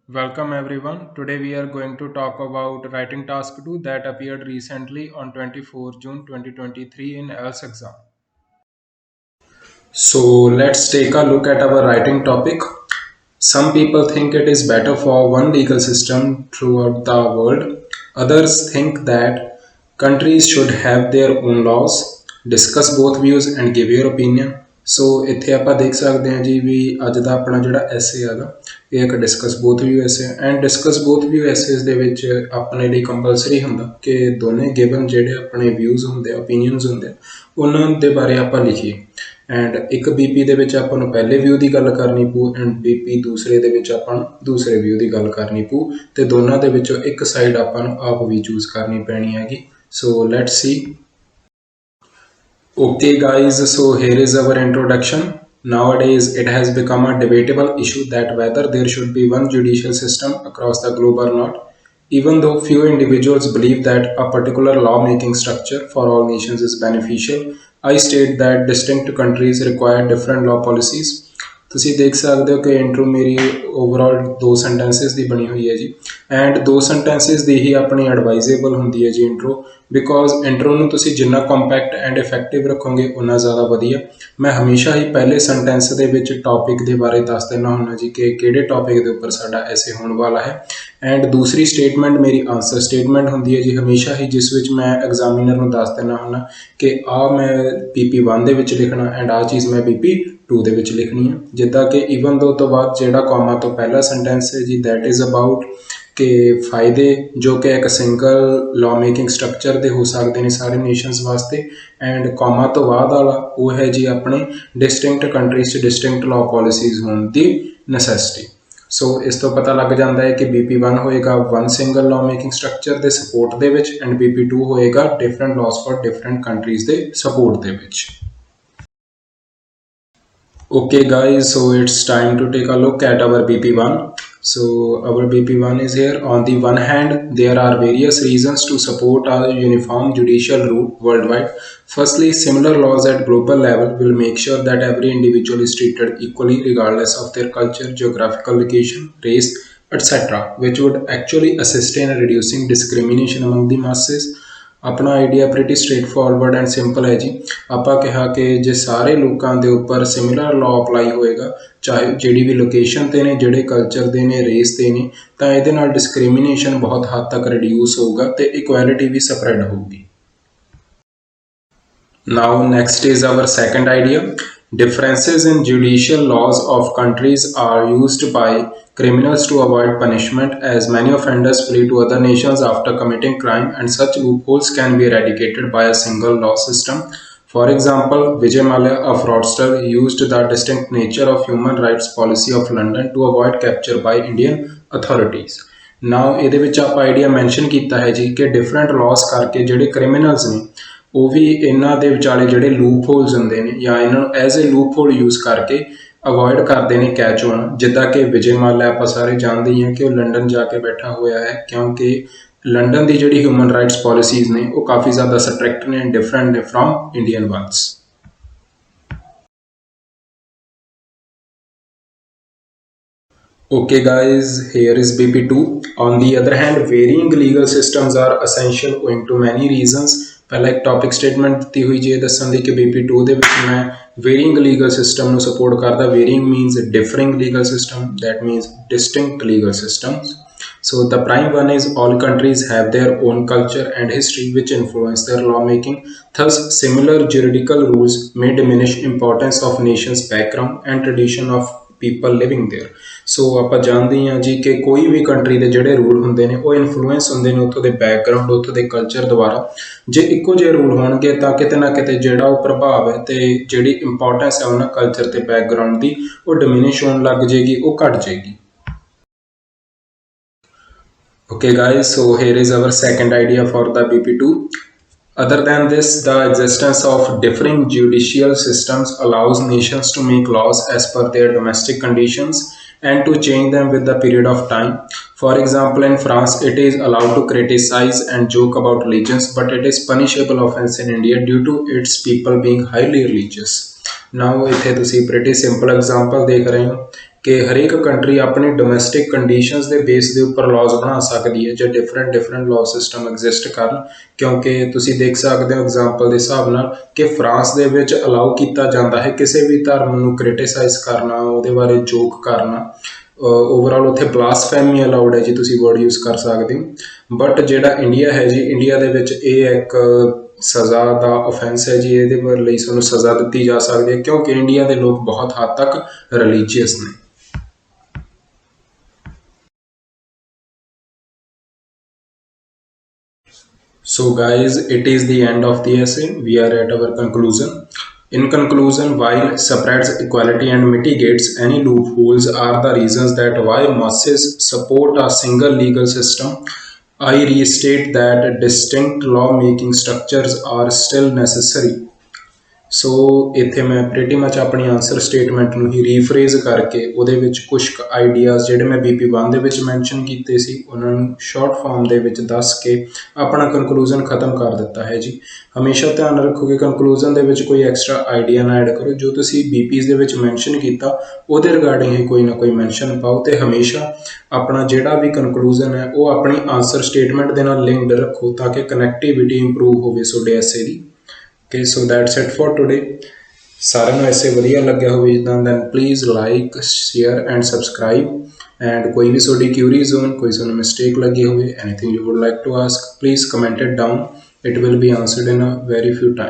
Welcome everyone. Today we are going to talk about writing task 2 that appeared recently on 24 June 2023 in IELTS exam. So let's take a look at our writing topic. Some people think it is better for one legal system throughout the world. Others think that countries should have their own laws. Discuss both views and give your opinion. ਸੋ ਇੱਥੇ ਆਪਾਂ ਦੇਖ ਸਕਦੇ ਹਾਂ ਜੀ ਵੀ ਅੱਜ ਦਾ ਆਪਣਾ ਜਿਹੜਾ ਐਸੇ ਹੈਗਾ ਇਹ ਇੱਕ ਡਿਸਕਸ ਬੋਥ ਵਿਊ ਐਸੇ and discuss both view essays ਦੇ ਵਿੱਚ ਆਪਣੇ ਲਈ ਕੰਪਲਸਰੀ ਹੁੰਦਾ ਕਿ ਦੋਨੇ ਗਿਵਨ ਜਿਹੜੇ ਆਪਣੇ ਵਿਊਜ਼ ਹੁੰਦੇ ਆ ਓਪੀਨੀਅਨਸ ਹੁੰਦੇ ਆ ਉਹਨਾਂ ਦੇ ਬਾਰੇ ਆਪਾਂ ਲਿਖੀਏ ਐਂਡ ਇੱਕ ਬੀਪੀ ਦੇ ਵਿੱਚ ਆਪਾਂ ਨੂੰ ਪਹਿਲੇ ਵਿਊ ਦੀ ਗੱਲ ਕਰਨੀ ਪਊ ਐਂਡ ਬੀਪੀ ਦੂਸਰੇ ਦੇ ਵਿੱਚ ਆਪਾਂ ਨੂੰ ਦੂਸਰੇ ਵਿਊ ਦੀ ਗੱਲ ਕਰਨੀ ਪਊ ਤੇ ਦੋਨਾਂ ਦੇ ਵਿੱਚੋਂ ਇੱਕ ਸਾਈਡ ਆਪਾਂ ਨੂੰ ਆਪ ਵੀ ਚੂਜ਼ ਕਰਨੀ ਪੈਣੀ ਹੈਗੀ so let's see Okay guys, so here is our introduction. Nowadays it has become a debatable issue that whether there should be one judicial system across the globe or not. Even though few individuals believe that a particular law-making structure for all nations is beneficial, I state that distinct countries require different law policies. ਤੁਸੀਂ ਦੇਖ ਸਕਦੇ ਹੋ ਕਿ intro ਮੇਰੀ overall ਦੋ ਸੈਂਟੈਂਸਿਸ ਦੀ ਬਣੀ ਹੋਈ ਹੈ ਜੀ ਐਂਡ ਦੋ ਸੈਂਟੈਂਸਿਸ ਦੀ ਹੀ ਆਪਣੀ ਐਡਵਾਈਜ਼ੇਬਲ ਹੁੰਦੀ ਹੈ ਜੀ ਇੰਟਰੋ ਬਿਕੋਜ਼ ਇੰਟਰੋ ਨੂੰ ਤੁਸੀਂ ਜਿੰਨਾ ਕੰਪੈਕਟ ਐਂਡ ਇਫੈਕਟਿਵ ਰੱਖੋਗੇ ਉਨਾ ਜ਼ਿਆਦਾ ਵਧੀਆ ਮੈਂ ਹਮੇਸ਼ਾ ਹੀ ਪਹਿਲੇ ਸੈਂਟੈਂਸ ਦੇ ਵਿੱਚ ਟੌਪਿਕ ਦੇ ਬਾਰੇ ਦੱਸ ਦਿੰਦਾ ਹੁੰਦਾ ਜੀ ਕਿ ਕਿਹੜੇ ਟੌਪਿਕ ਦੇ ਉੱਪਰ ਸਾਡਾ ਐਸੇ ਹੋਣ ਵਾਲਾ ਹੈ ਐਂਡ ਦੂਸਰੀ ਸਟੇਟਮੈਂਟ ਮੇਰੀ ਆਂਸਰ ਸਟੇਟਮੈਂਟ ਹੁੰਦੀ ਹੈ ਜੀ ਹਮੇਸ਼ਾ ਹੀ ਜਿਸ ਵਿੱਚ ਮੈਂ ਐਗਜ਼ਾਮੀਨਰ ਨੂੰ ਦੱਸ ਦਿੰਦਾ ਹੁੰਦਾ ਕਿ ਆਹ ਮੈਂ PP1 ਦੇ ਵਿੱਚ ਲਿਖਣਾ ਐਂਡ ਆਹ ਚੀਜ਼ ਮੈਂ PP2 ਦੇ ਵਿੱਚ ਲਿਖਣੀ ਹੈ ਜਿੱਦਾਂ ਕਿ ਈਵਨ ਦੋ ਤੋਂ ਬਾਅਦ ਜਿਹੜਾ ਕੌਮਾ ਤੋਂ ਪਹਿਲਾ ਸੈਂਟੈਂਸ ਹੈ ਜੀ ਦੈਟ ਇਜ਼ ਅਬਾਊਟ ਕਿ ਫਾਇਦੇ ਜੋ ਕਿ ਇੱਕ ਸਿੰਗਲ ਲਾਅ ਮੇਕਿੰਗ ਸਟਰਕਚਰ ਦੇ ਹੋ ਸਕਦੇ ਨੇ ਸਾਰੇ ਨੇਸ਼ਨਸ ਵਾਸਤੇ ਐਂਡ ਕੌਮਾ ਤੋਂ ਬਾਅਦ ਵਾਲਾ ਉਹ ਹੈ ਜੀ ਆਪਣੇ ਡਿਸਟਿੰਕਟ ਕੰਟਰੀਜ਼ 'ਚ ਡਿਸਟਿੰਕਟ ਲਾਅ ਪੋਲਿਸੀਜ਼ ਹੋਣ ਦੀ ਨੈਸੈਸਿਟੀ ਸੋ ਇਸ ਤੋਂ ਪਤਾ ਲੱਗ ਜਾਂਦਾ ਹੈ ਕਿ BP1 ਹੋਏਗਾ one single law making structure ਦੇ ਸਪੋਰਟ ਦੇ ਵਿੱਚ ਐਂਡ BP2 ਹੋਏਗਾ ਡਿਫਰੈਂਟ ਲਾਅਸ ਫॉर ਡਿਫਰੈਂਟ ਕੰਟਰੀਜ਼ ਦੇ ਸਪੋਰਟ ਦੇ ਵਿੱਚ Okay guys, so it's time to take a look at our BP1. So our BP1 is here. On the one hand, there are various reasons to support a uniform judicial rule worldwide. Firstly, similar laws at global level will make sure that every individual is treated equally regardless of their culture, geographical location, race, etc., which would actually assist in reducing discrimination among the masses. ਆਪਣਾ idea pretty straight forward and simple ਹੈ ਜੀ ਆਪਾਂ ਕਿਹਾ ਕਿ ਜੇ ਸਾਰੇ ਲੋਕਾਂ ਦੇ ਉੱਪਰ ਸਿਮਿਲਰ ਲਾਅ ਅਪਲਾਈ ਹੋਏਗਾ ਚਾਹੇ ਜਿਹੜੀ ਵੀ ਲੋਕੇਸ਼ਨ 'ਤੇ ਨੇ ਜਿਹੜੇ ਕਲਚਰ ਦੇ ਨੇ ਰੇਸ 'ਤੇ ਨੇ ਤਾਂ ਇਹਦੇ ਨਾਲ ਡਿਸਕ੍ਰਿਮੀਨੇਸ਼ਨ ਬਹੁਤ ਹੱਦ ਤੱਕ ਰਿਡਿਊਸ ਹੋਊਗਾ ਤੇ ਇਕੁਐਲਿਟੀ ਵੀ ਸਪਰੈਡ ਹੋਊਗੀ Now next is our second idea. Differences in judicial laws of countries are used by criminals to avoid punishment as many offenders flee to other nations after committing crime and such loopholes can be eradicated by a single law system. For example, Vijay Mallya, a fraudster, used the distinct nature of human rights policy of London to avoid capture by Indian authorities. Now ਇਹਦੇ ਵਿੱਚ ਆਪਾਂ idea mention ਕੀਤਾ ਹੈ ਜੀ ਕਿ different Las ਕਰਕੇ ਜਿਹੜੇ criminals ਨੇ ਉਹ ਵੀ ਇਹਨਾਂ ਦੇ ਵਿਚਾਲੇ ਜਿਹੜੇ ਲੂਪ ਹੋਲਸ ਹੁੰਦੇ ਨੇ ਜਾਂ ਇਹਨਾਂ ਨੂੰ as a loop hole use ਕਰਕੇ ਅਵੋਇਡ ਕਰਦੇ ਨੇ ਕੈਚ ਹੋਣਾ ਜਿੱਦਾਂ ਕਿ ਵਿਜੇ ਮਾਲਿਆ ਆਪਾਂ ਸਾਰੇ ਜਾਣਦੇ ਹੀ ਹਾਂ ਕਿ ਉਹ ਲੰਡਨ ਜਾ ਕੇ ਬੈਠਾ ਹੋਇਆ ਹੈ ਕਿਉਂਕਿ ਲੰਡਨ ਦੀ ਜਿਹੜੀ ਹਿਊਮਨ ਰਾਈਟਸ ਪੋਲਿਸੀਜ਼ ਨੇ ਉਹ ਕਾਫੀ ਜ਼ਿਆਦਾ ਸਟ੍ਰਿਕਟ ਨੇ ਡਿਫਰੈਂਟ ਨੇ from Indian ones Okay guys, here is BP2. On the other hand, varying legal systems are essential owing to many reasons. ਪਹਿਲਾਂ ਇੱਕ ਟੌਪਿਕ ਸਟੇਟਮੈਂਟ ਦਿੱਤੀ ਹੋਈ ਜੀ ਇਹ ਦੱਸਣ ਦੀ ਕਿ BP2 ਦੇ ਵਿੱਚ ਮੈਂ ਵੇਰੀਇੰਗ ਲੀਗਲ ਸਿਸਟਮ ਨੂੰ ਸਪੋਰਟ ਕਰਦਾ varying means differing legal system that means distinct legal systems So the prime one is all countries have their own culture and history which influence their lawmaking. Thus, similar juridical rules may diminish importance of nation's background and tradition of people living there. ਸੋ ਆਪਾਂ ਜਾਣਦੇ ਹਾਂ ਜੀ ਕਿ ਕੋਈ ਵੀ country ਦੇ ਜਿਹੜੇ rule ਹੁੰਦੇ ਨੇ ਉਹ ਇਨਫਲੂਐਂਸ ਹੁੰਦੇ ਨੇ ਉੱਥੋਂ ਦੇ ਬੈਕਗਰਾਊਂਡ ਉੱਥੋਂ ਦੇ ਕਲਚਰ ਦੁਆਰਾ ਜੇ ਇੱਕੋ ਜਿਹੇ ਰੂਲ ਹੋਣਗੇ ਤਾਂ ਕਿਤੇ ਨਾ ਕਿਤੇ ਜਿਹੜਾ ਉਹ ਪ੍ਰਭਾਵ ਹੈ ਤੇ ਜਿਹੜੀ ਇੰਪੋਰਟੈਂਸ ਹੈ ਉਹਨਾਂ ਕਲਚਰ ਤੇ ਬੈਕਗਰਾਊਂਡ ਦੀ ਉਹ ਡਿਮਿਨਿਸ਼ ਹੋਣ ਲੱਗ ਜਾਏਗੀ ਉਹ ਘਟ ਜਾਏਗੀ Okay guys, so here is our second idea for the BP2. Other than this, the existence of differing judicial systems allows nations to make laws as per their domestic conditions and to change them with the period of time. For example, in France, it is allowed to criticize and joke about religions, but it is punishable offense in India due to its people being highly religious. Now, ਇੱਥੇ ਤੁਸੀਂ pretty simple example ਦੇਖ ਰਹੇ ਹੋ ਕਿ ਹਰੇਕ country ਆਪਣੀ domestic conditions ਦੇ base ਦੇ ਉੱਪਰ ਲਾਜ਼ ਬਣਾ ਸਕਦੀ ਹੈ ਜੇ ਡਿਫਰੈਂਟ ਲਾਅ ਸਿਸਟਮ ਐਗਜ਼ਿਸਟ ਕਰਨ। ਕਿਉਂਕਿ ਤੁਸੀਂ ਦੇਖ ਸਕਦੇ ਹੋ ਐਗਜ਼ਾਮਪਲ ਦੇ ਹਿਸਾਬ ਨਾਲ ਕਿ ਫਰਾਂਸ ਦੇ ਵਿੱਚ ਅਲਾਉ ਕੀਤਾ ਜਾਂਦਾ ਹੈ ਕਿਸੇ ਵੀ ਧਰਮ ਨੂੰ ਕ੍ਰਿਟੀਸਾਈਜ਼ ਕਰਨਾ, ਉਹਦੇ ਬਾਰੇ ਜੋਕ ਕਰਨਾ। ਓਵਰਆਲ ਉੱਥੇ ਬਲਾਸਫੈਮੀ ਅਲਾਉਡ ਹੈ ਜੀ, ਤੁਸੀਂ ਵਰਡ ਯੂਜ਼ ਕਰ ਸਕਦੇ ਹੋ। ਬਟ ਜਿਹੜਾ ਇੰਡੀਆ ਹੈ ਜੀ, ਇੰਡੀਆ ਦੇ ਵਿੱਚ ਇਹ ਇੱਕ ਸਜ਼ਾ ਦਾ offense ਹੈ ਜੀ, ਇਹਦੇ ਲਈ ਸਾਨੂੰ ਸਜ਼ਾ ਦਿੱਤੀ ਜਾ ਸਕਦੀ ਹੈ ਕਿਉਂਕਿ ਇੰਡੀਆ ਦੇ ਲੋਕ ਬਹੁਤ ਹੱਦ ਤੱਕ ਰਿਲੀਜੀਅਸ ਨੇ। So guys, it is the end of the essay. We are at our conclusion. In conclusion, while spreads equality and mitigates any loopholes are the reasons that why masses support a single legal system, I restate that distinct law-making structures are still necessary. ਸੋ ਇੱਥੇ ਮੈਂ pretty ਮੱਚ ਆਪਣੀ answer statement ਨੂੰ ਹੀ rephrase ਕਰਕੇ ਉਹਦੇ ਵਿੱਚ ਕੁਛ ਕੁ ideas ਜਿਹੜੇ ਮੈਂ BP1 ਦੇ ਵਿੱਚ ਮੈਂਸ਼ਨ ਕੀਤੇ ਸੀ ਉਹਨਾਂ ਨੂੰ ਸ਼ਾਰਟ ਫਾਰਮ ਦੇ ਵਿੱਚ ਦੱਸ ਕੇ ਆਪਣਾ ਕਨਕਲੂਜ਼ਨ ਖਤਮ ਕਰ ਦਿੱਤਾ ਹੈ ਜੀ। ਹਮੇਸ਼ਾ ਧਿਆਨ ਰੱਖੋ ਕਿ ਕਨਕਲੂਜ਼ਨ ਦੇ ਵਿੱਚ ਕੋਈ ਐਕਸਟਰਾ ਆਈਡੀਆ ਨਾ ਐਡ ਕਰੋ, ਜੋ ਤੁਸੀਂ BPs ਦੇ ਵਿੱਚ ਮੈਂਸ਼ਨ ਕੀਤਾ ਉਹਦੇ ਰਿਗਾਰਡਿੰਗ ਹੀ ਕੋਈ ਨਾ ਕੋਈ ਮੈਂਸ਼ਨ ਪਾਓ, ਅਤੇ ਹਮੇਸ਼ਾ ਆਪਣਾ ਜਿਹੜਾ ਵੀ ਕਨਕਲੂਜ਼ਨ ਹੈ ਉਹ ਆਪਣੀ ਆਨਸਰ ਸਟੇਟਮੈਂਟ ਦੇ ਨਾਲ ਲਿੰਕਡ ਰੱਖੋ ਤਾਂ ਕਿ ਕਨੈਕਟੀਵਿਟੀ ਇੰਪਰੂਵ ਹੋਵੇ ਤੁਹਾਡੇ ਐਸੇ ਦੀ। Okay, so that's it for today. ਸਾਰਿਆਂ ਨੂੰ ਐਸੇ ਵਧੀਆ ਲੱਗਿਆ ਹੋਵੇ ਜਿੱਦਾਂ, then please like, share and subscribe. And ਕੋਈ ਵੀ ਤੁਹਾਡੀ queries ਹੋਣ, ਕੋਈ ਤੁਹਾਨੂੰ mistake ਲੱਗੀ ਹੋਵੇ, anything you would like to ask, please comment it down. It will be answered in a very few times.